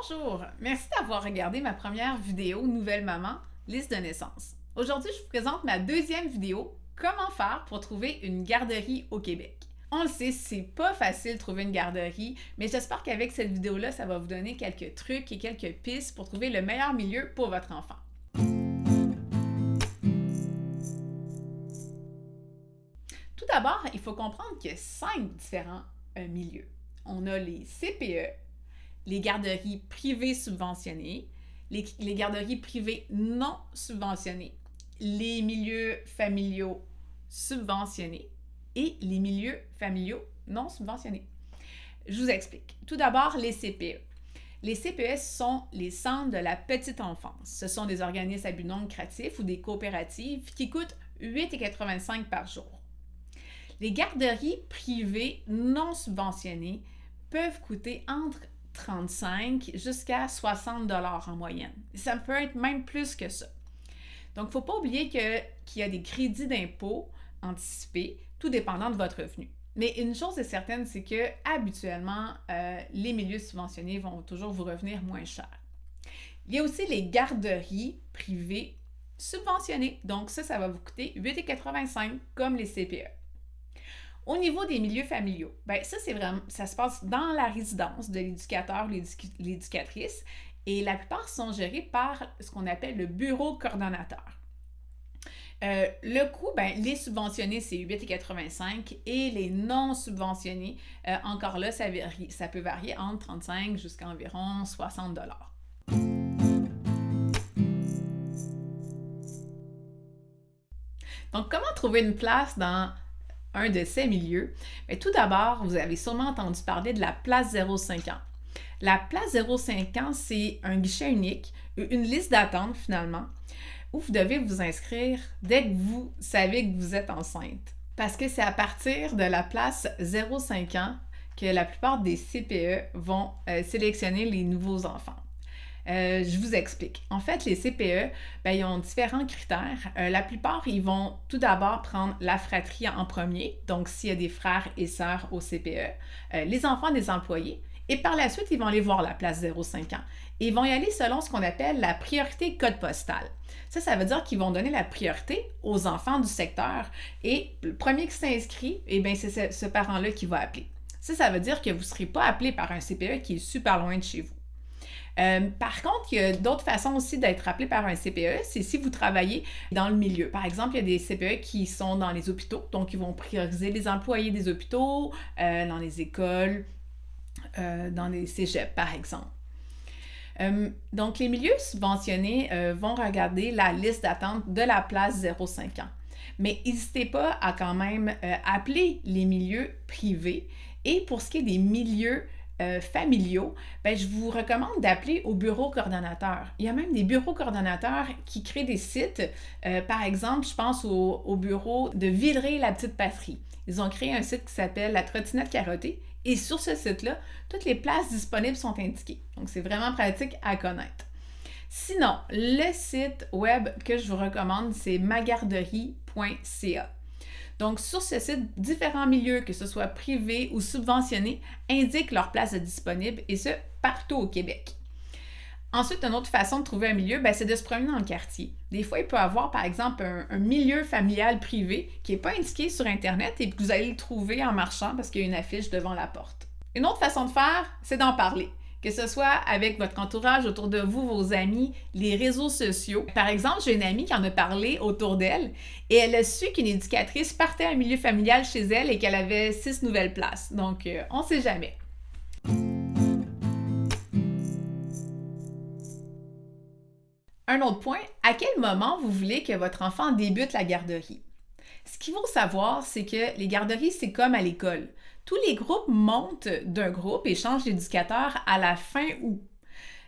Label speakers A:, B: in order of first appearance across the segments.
A: Bonjour! Merci d'avoir regardé ma première vidéo Nouvelle Maman, liste de naissance. Aujourd'hui, je vous présente ma deuxième vidéo, Comment faire pour trouver une garderie au Québec. On le sait, c'est pas facile de trouver une garderie, mais j'espère qu'avec cette vidéo-là, ça va vous donner quelques trucs et quelques pistes pour trouver le meilleur milieu pour votre enfant. Tout d'abord, il faut comprendre qu'il y a 5 différents milieux. On a les CPE, les garderies privées subventionnées, les garderies privées non subventionnées, les milieux familiaux subventionnés et les milieux familiaux non subventionnés. Je vous explique. Tout d'abord, les CPE. Les CPE sont les centres de la petite enfance. Ce sont des organismes à but non lucratif ou des coopératives qui coûtent 8,85 $ par jour. Les garderies privées non subventionnées peuvent coûter entre 35 jusqu'à 60 $ en moyenne. Ça peut être même plus que ça. Donc, il ne faut pas oublier qu'il y a des crédits d'impôt anticipés, tout dépendant de votre revenu. Mais une chose est certaine, c'est que habituellement, les milieux subventionnés vont toujours vous revenir moins cher. Il y a aussi les garderies privées subventionnées. Donc, ça va vous coûter 8,85 $ comme les CPE. Au niveau des milieux familiaux, ça se passe dans la résidence de l'éducateur ou l'éducatrice et la plupart sont gérés par ce qu'on appelle le bureau coordonnateur. Le coût, les subventionnés, c'est 8,85 $ et les non subventionnés, encore là, ça peut varier entre 35 jusqu'à environ 60 $. Donc, comment trouver une place dans un de ces milieux? Bien, tout d'abord, vous avez sûrement entendu parler de la place 0,5 ans. La place 0,5 ans, c'est un guichet unique, une liste d'attente finalement, où vous devez vous inscrire dès que vous savez que vous êtes enceinte. Parce que c'est à partir de la place 0,5 ans que la plupart des CPE vont sélectionner les nouveaux enfants. Je vous explique. En fait, les CPE, ils ont différents critères. La plupart, ils vont tout d'abord prendre la fratrie en premier, donc s'il y a des frères et sœurs au CPE, les enfants des employés, et par la suite, ils vont aller voir la place 0,5 ans. Et ils vont y aller selon ce qu'on appelle la priorité code postal. Ça veut dire qu'ils vont donner la priorité aux enfants du secteur, et le premier qui s'inscrit, c'est ce parent-là qui va appeler. Ça veut dire que vous ne serez pas appelé par un CPE qui est super loin de chez vous. Par contre, il y a d'autres façons aussi d'être appelé par un CPE, c'est si vous travaillez dans le milieu. Par exemple, il y a des CPE qui sont dans les hôpitaux, donc ils vont prioriser les employés des hôpitaux, dans les écoles, dans les cégeps, par exemple. Donc, les milieux subventionnés vont regarder la liste d'attente de la place 0,5 ans. Mais n'hésitez pas à quand même appeler les milieux privés. Et pour ce qui est des milieux familiaux, je vous recommande d'appeler au bureau coordonnateur. Il y a même des bureaux coordonnateurs qui créent des sites. Par exemple, je pense au bureau de Villeray-la-Petite-Patrie. Ils ont créé un site qui s'appelle La Trottinette Carottée. Et sur ce site-là, toutes les places disponibles sont indiquées. Donc, c'est vraiment pratique à connaître. Sinon, le site web que je vous recommande, c'est magarderie.ca. Donc, sur ce site, différents milieux, que ce soit privés ou subventionnés, indiquent leurs places disponibles, et ce, partout au Québec. Ensuite, une autre façon de trouver un milieu, c'est de se promener dans le quartier. Des fois, il peut y avoir, par exemple, un milieu familial privé qui n'est pas indiqué sur Internet et que vous allez le trouver en marchant parce qu'il y a une affiche devant la porte. Une autre façon de faire, c'est d'en parler. Que ce soit avec votre entourage autour de vous, vos amis, les réseaux sociaux. Par exemple, j'ai une amie qui en a parlé autour d'elle et elle a su qu'une éducatrice partait à un milieu familial chez elle et qu'elle avait 6 nouvelles places. Donc, on ne sait jamais. Un autre point, à quel moment vous voulez que votre enfant débute la garderie? Ce qu'il faut savoir, c'est que les garderies, c'est comme à l'école. Tous les groupes montent d'un groupe et changent d'éducateur à la fin août.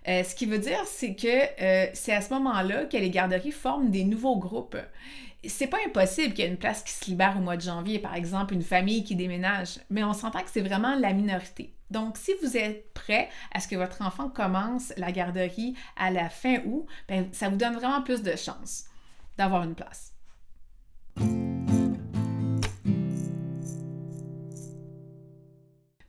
A: Ce qui veut dire, c'est que c'est à ce moment-là que les garderies forment des nouveaux groupes. C'est pas impossible qu'il y ait une place qui se libère au mois de janvier, par exemple une famille qui déménage, mais on s'entend que c'est vraiment la minorité. Donc, si vous êtes prêt à ce que votre enfant commence la garderie à la fin août, ça vous donne vraiment plus de chances d'avoir une place.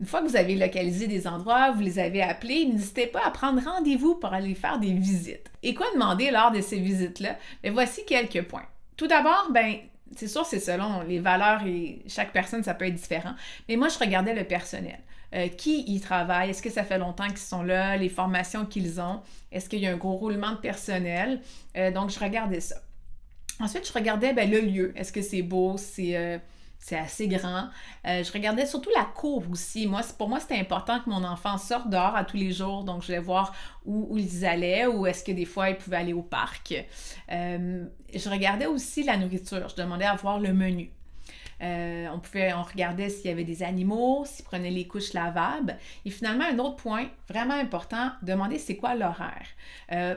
A: Une Une fois que vous avez localisé des endroits, vous les avez appelés, n'hésitez pas à prendre rendez-vous pour aller faire des visites. Et quoi demander lors de ces visites-là? Bien, voici quelques points. Tout d'abord, c'est sûr, c'est selon les valeurs et chaque personne, ça peut être différent. Mais moi, je regardais le personnel. Qui y travaille? Est-ce que ça fait longtemps qu'ils sont là? Les formations qu'ils ont? Est-ce qu'il y a un gros roulement de personnel? Donc, je regardais ça. Ensuite, je regardais le lieu. Est-ce que c'est beau? C'est assez grand. Je regardais surtout la cour aussi. Pour moi, c'était important que mon enfant sorte dehors à tous les jours. Donc, je voulais voir où ils allaient ou est-ce que des fois, ils pouvaient aller au parc. Je regardais aussi la nourriture. Je demandais à voir le menu. On regardait s'il y avait des animaux, s'ils prenaient les couches lavables. Et finalement, un autre point vraiment important, demander c'est quoi l'horaire.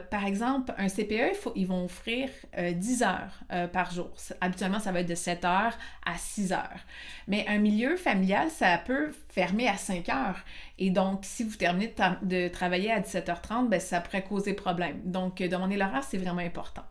A: Par exemple, un CPE, ils vont offrir 10 heures par jour. Habituellement, ça va être de 7 heures à 6 heures. Mais un milieu familial, ça peut fermer à 5 heures. Et donc, si vous terminez de travailler à 17h30, ça pourrait causer problème. Donc, demander l'horaire, c'est vraiment important.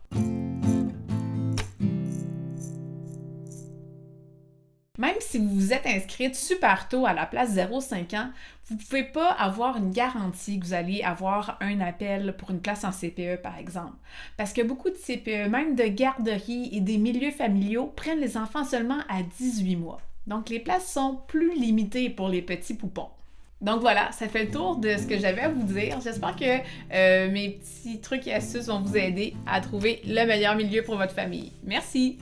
A: Même si vous vous êtes inscrite super tôt à la place 0-5 ans, vous ne pouvez pas avoir une garantie que vous allez avoir un appel pour une place en CPE, par exemple. Parce que beaucoup de CPE, même de garderies et des milieux familiaux, prennent les enfants seulement à 18 mois. Donc, les places sont plus limitées pour les petits poupons. Donc voilà, ça fait le tour de ce que j'avais à vous dire. J'espère que mes petits trucs et astuces vont vous aider à trouver le meilleur milieu pour votre famille. Merci!